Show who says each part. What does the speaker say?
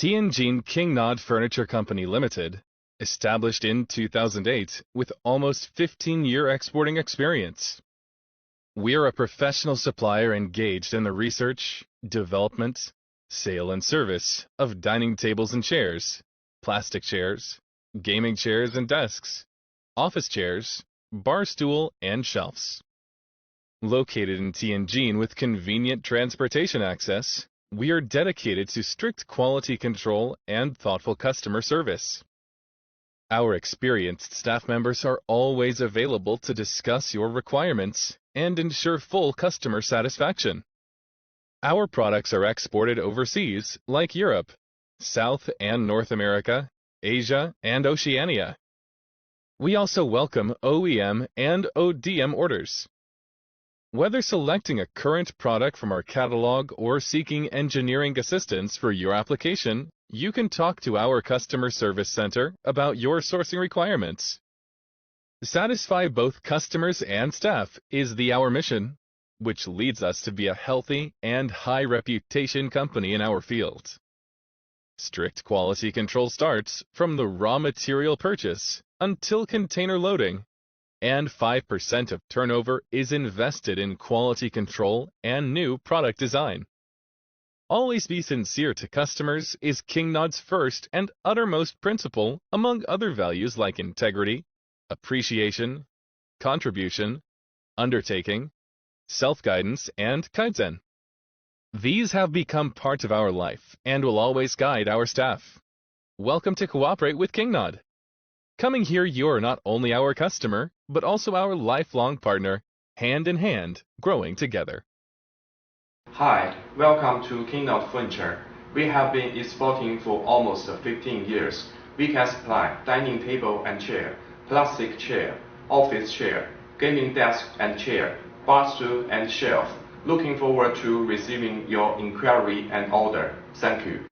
Speaker 1: Tianjin Kingnod Furniture Company Limited, established in 2008 with almost 15-year exporting experience. We are a professional supplier engaged in the research, development, sale and service of dining tables and chairs, plastic chairs, gaming chairs and desks, office chairs, bar stool and shelves. Located in Tianjin with convenient transportation access, we are dedicated to strict quality control and thoughtful customer service. Our experienced staff members are always available to discuss your requirements and ensure full customer satisfaction. Our products are exported overseas like Europe, South and North America, Asia, and Oceania. We also welcome OEM and ODM orders. Whether selecting a current product from our catalog or seeking engineering assistance for your application, you can talk to our customer service center about your sourcing requirements. Satisfy both customers and staff is our mission, which leads us to be a healthy and high reputation company in our field. Strict quality control starts from the raw material purchase until container loading, and 5% of turnover is invested in quality control and new product design. Always be sincere to customers is Kingnod's first and uttermost principle, among other values like integrity, appreciation, contribution, undertaking, self-guidance, and kaizen. These have become part of our life and will always guide our staff. Welcome to cooperate with Kingnod. Coming here, you're not only our customer, but also our lifelong partner, hand in hand, growing together.
Speaker 2: Hi, welcome to Kingnod Furniture. We have been exporting for almost 15 years. We can supply dining table and chair, plastic chair, office chair, gaming desk and chair, bar stool and shelf. Looking forward to receiving your inquiry and order. Thank you.